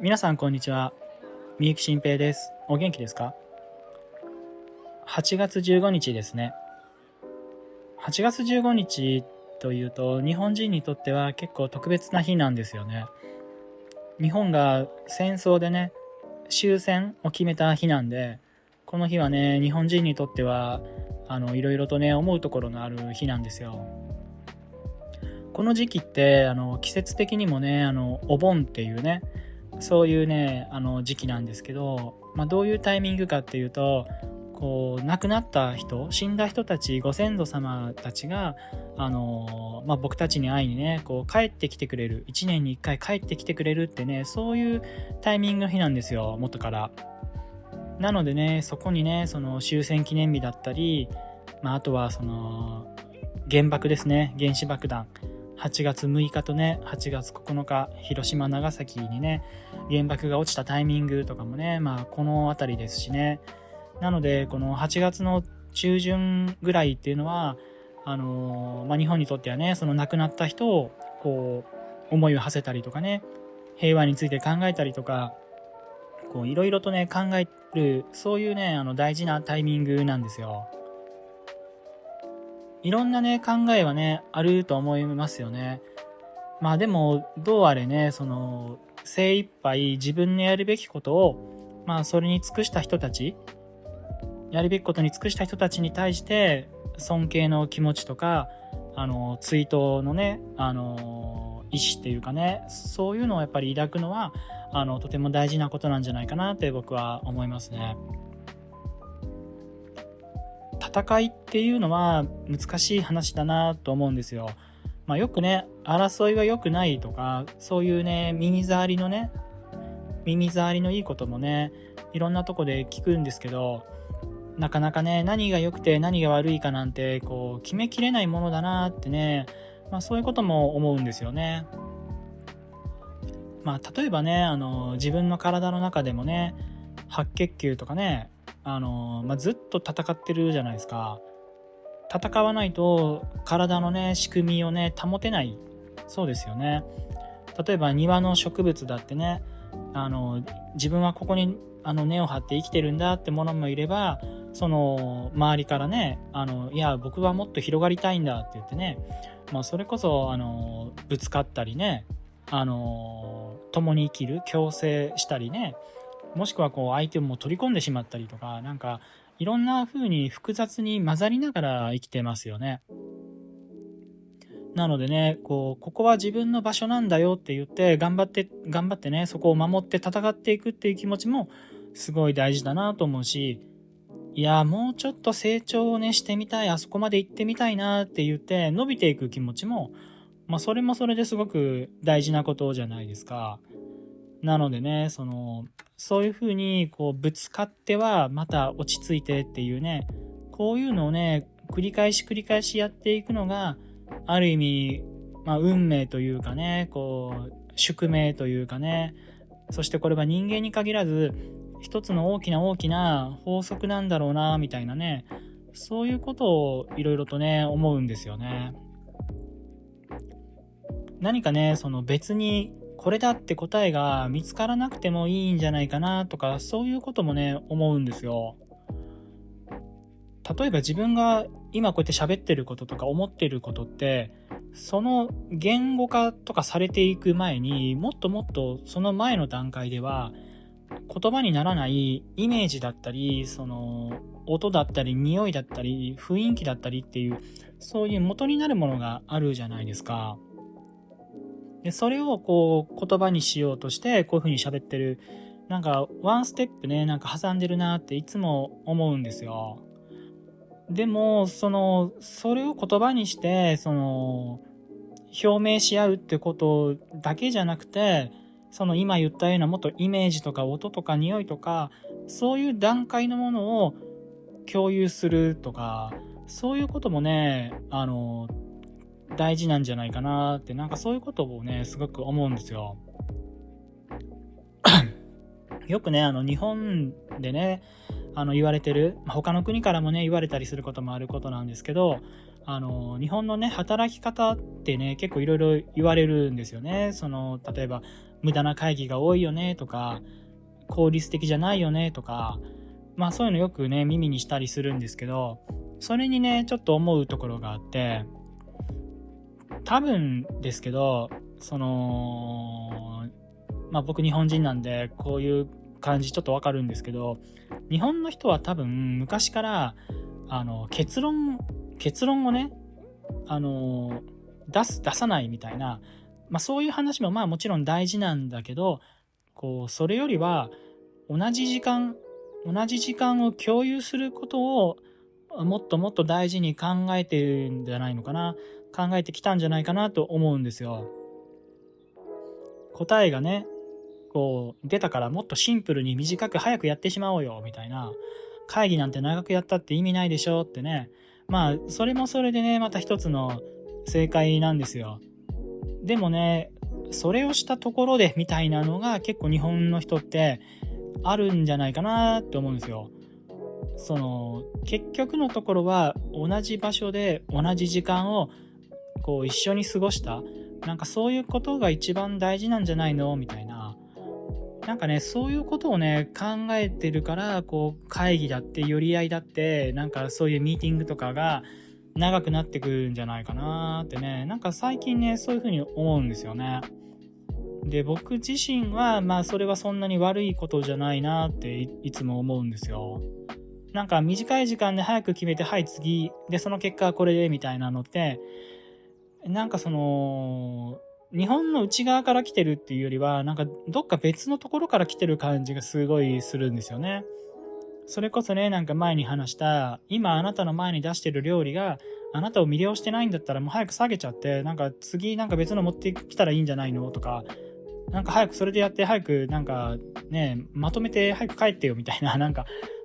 皆さんこんにちは。みゆきしんぺいです。お元気ですか？ 8 月15日ですね。8月15日というと日本人にとっては結構特別な日なんですよね。日本が戦争でね、終戦を決めた日なんで、この日はね、日本人にとってはいろいろとね、思うところのある日なんですよ。この時期って季節的にもね、お盆っていうね、そういうね時期なんですけど、どういうタイミングかっていうと、亡くなった人、死んだ人たち、ご先祖様たちが僕たちに会いにね、帰ってきてくれる、1年に1回帰ってきてくれるってね、そういうタイミングの日なんですよ、元から。なのでね、そこにね、その終戦記念日だったり、あとはその原爆ですね、原子爆弾、8月6日とね、8月9日、広島、長崎にね、原爆が落ちたタイミングとかもね、この辺りですしね。なので、この8月の中旬ぐらいっていうのは、日本にとってはね、その亡くなった人を、思いを馳せたりとかね、平和について考えたりとか、いろいろとね、考える、そういうね、大事なタイミングなんですよ。いろんなね、考えはね、あると思いますよね。でも、どうあれね、その、精一杯自分のやるべきことを、それに尽くした人たち、やるべきことに尽くした人たちに対して、尊敬の気持ちとか、追悼のね、意思っていうかね、そういうのをやっぱり抱くのは、とても大事なことなんじゃないかなって僕は思いますね。戦いっていうのは難しい話だなと思うんですよ。よくね、争いは良くないとか、そういうね、耳障りのいいこともね、いろんなとこで聞くんですけど、なかなかね、何が良くて何が悪いかなんて決めきれないものだなってね、そういうことも思うんですよね。例えばね、自分の体の中でもね、白血球とかね、ずっと戦ってるじゃないですか。戦わないと体のね、仕組みをね、保てない。そうですよね。例えば庭の植物だってね、自分はここに根を張って生きてるんだってものもいれば、その周りからね、いや僕はもっと広がりたいんだって言ってね、それこそぶつかったりね、共に生きる、共生したりね、もしくは相手をも取り込んでしまったりとか、なんかいろんな風に複雑に混ざりながら生きてますよね。なのでね、ここは自分の場所なんだよって言って頑張ってね、そこを守って戦っていくっていう気持ちもすごい大事だなと思うし、いやもうちょっと成長をねしてみたい、あそこまで行ってみたいなって言って伸びていく気持ちも、それもそれですごく大事なことじゃないですか。なのでね、そういう風にぶつかってはまた落ち着いてっていうね、こういうのをね繰り返しやっていくのがある意味、運命というかね、宿命というかね、そしてこれは人間に限らず一つの大きな法則なんだろうなみたいなね、そういうことをいろいろとね思うんですよね。何かね、その別にこれだって答えが見つからなくてもいいんじゃないかなとか、そういうこともね思うんですよ。例えば自分が今こうやって喋ってることとか思ってることって、その言語化とかされていく前にもっとその前の段階では言葉にならないイメージだったり、その音だったり匂いだったり雰囲気だったりっていう、そういう元になるものがあるじゃないですか。でそれを言葉にしようとしてこういう風に喋ってる、なんかワンステップね、なんか挟んでるなっていつも思うんですよ。でもそれを言葉にして表明し合うってことだけじゃなくて、今言ったようなもっとイメージとか音とか匂いとか、そういう段階のものを共有するとか、そういうこともね大事なんじゃないかなって、なんかそういうことをねすごく思うんですよ。よくね日本でね言われてる、他の国からもね言われたりすることもあることなんですけど、日本のね働き方ってね結構いろいろ言われるんですよね。例えば無駄な会議が多いよねとか、効率的じゃないよねとか、そういうのよくね耳にしたりするんですけど、それにねちょっと思うところがあって、多分ですけど、僕日本人なんでこういう感じちょっとわかるんですけど、日本の人は多分昔から結論をね出さないみたいな、そういう話ももちろん大事なんだけど、それよりは同じ時間を共有することをもっともっと大事に考えてるんじゃないのかな、考えてきたんじゃないかなと思うんですよ。答えがね出たからもっとシンプルに短く早くやってしまおうよみたいな、会議なんて長くやったって意味ないでしょってね、それもそれでねまた一つの正解なんですよ。でもね、それをしたところでみたいなのが結構日本の人ってあるんじゃないかなって思うんですよ。結局のところは同じ場所で同じ時間を一緒に過ごした、そういうことが一番大事なんじゃないのみたいな、そういうことをね考えてるから、会議だって寄り合いだってそういうミーティングとかが長くなってくるんじゃないかなってね、最近ねそういうふうに思うんですよね。で、僕自身はそれはそんなに悪いことじゃないなっていつも思うんですよ。短い時間で早く決めて、はい次でその結果はこれでみたいなのって、日本の内側から来てるっていうよりはどっか別のところから来てる感じがすごいするんですよね。それこそね前に話した今あなたの前に出してる料理があなたを魅了してないんだったらもう早く下げちゃって、次別の持ってきたらいいんじゃないのとか、早くそれでやって早くまとめて早く帰ってよみたいな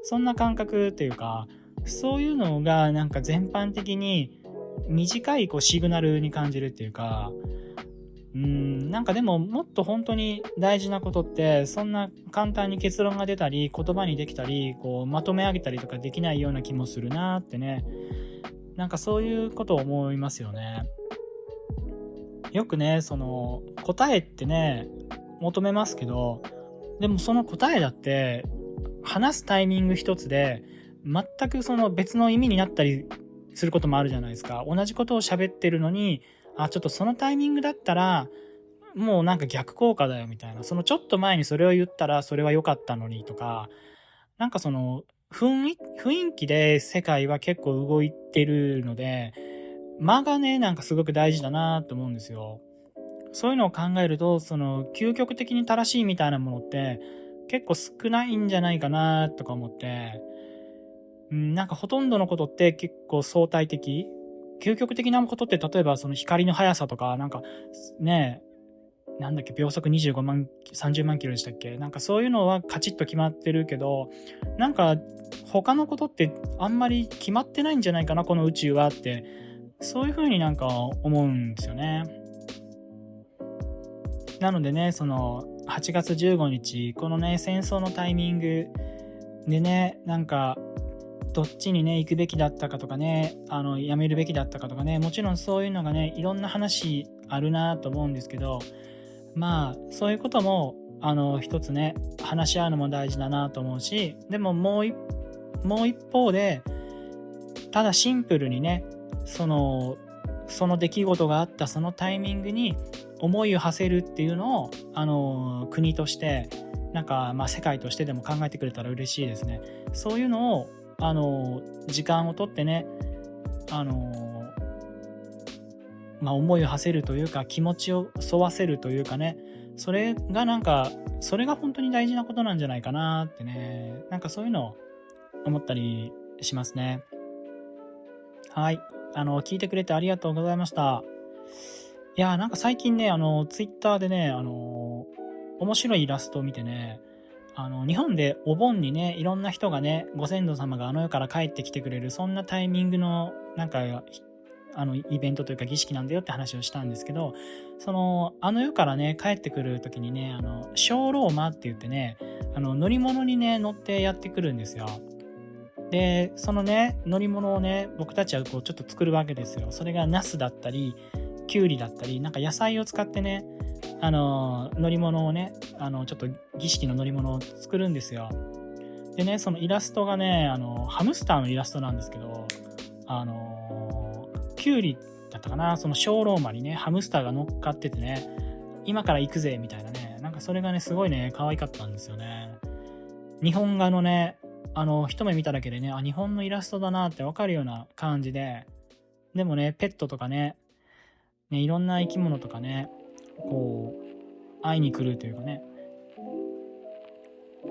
そんな感覚っていうか、そういうのが全般的に短いシグナルに感じるっていうか、でももっと本当に大事なことってそんな簡単に結論が出たり言葉にできたりまとめ上げたりとかできないような気もするなってね、そういうことを思いますよね。よくね答えってね求めますけど、でもその答えだって話すタイミング一つで全く別の意味になったりすることもあるじゃないですか。同じことを喋ってるのに、ちょっとそのタイミングだったらもう逆効果だよみたいな、ちょっと前にそれを言ったらそれは良かったのにとか、雰囲気で世界は結構動いてるので、間がねすごく大事だなと思うんですよ。そういうのを考えると究極的に正しいみたいなものって結構少ないんじゃないかなとか思って、ほとんどのことって結構相対的、究極的なことって例えば光の速さとかね秒速25万30万キロでしたっけ、そういうのはカチッと決まってるけど、他のことってあんまり決まってないんじゃないかなこの宇宙はって、そういう風に思うんですよね。なのでね8月15日このね戦争のタイミングでねどっちにね行くべきだったかとかねやめるべきだったかとかね、もちろんそういうのがねいろんな話あるなと思うんですけど、そういうことも一つね話し合うのも大事だなと思うし、でももう一方でただシンプルにねその出来事があったそのタイミングに思いを馳せるっていうのを国として世界としてでも考えてくれたら嬉しいですね。そういうのを時間をとってね思いを馳せるというか気持ちを沿わせるというかね、それがそれが本当に大事なことなんじゃないかなってね、そういうのを思ったりしますね。はい、聞いてくれてありがとうございました。いや最近ねツイッターでね面白いイラストを見てね、日本でお盆にねいろんな人がねご先祖様が世から帰ってきてくれるそんなタイミングのイベントというか儀式なんだよって話をしたんですけど、世からね帰ってくる時にね小ローマって言ってね乗り物にね乗ってやってくるんですよ。でそのね乗り物をね僕たちはこうちょっと作るわけですよ。それがナスだったりキュウリだったりなんか野菜を使ってね乗り物をねちょっと儀式の乗り物を作るんですよ。でねそのイラストがねハムスターのイラストなんですけどキュウリだったかな、その小ローマにねハムスターが乗っかっててね今から行くぜみたいなね、なんかそれがねすごいね可愛かったんですよね。日本画のね一目見ただけでね日本のイラストだなってわかるような感じで、でもねペットとかねいろんな生き物とかねこう会いに来るというかね、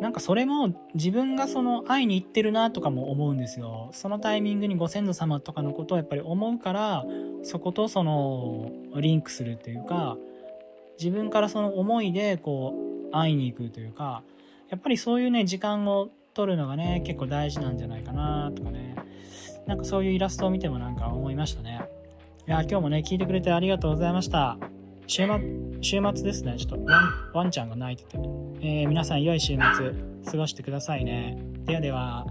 なんかそれも自分がその会いに行ってるなとかも思うんですよ。そのタイミングにご先祖様とかのことをやっぱり思うから、そことそのリンクするっていうか、自分からその思いでこう会いに行くというか、やっぱりそういうね時間を取るのがね結構大事なんじゃないかなとかね、なんかそういうイラストを見てもなんか思いましたね。いや今日もね聞いてくれてありがとうございました。週末ですね。ちょっとワンちゃんが泣いてて、皆さん良い週末過ごしてくださいね。ではでは。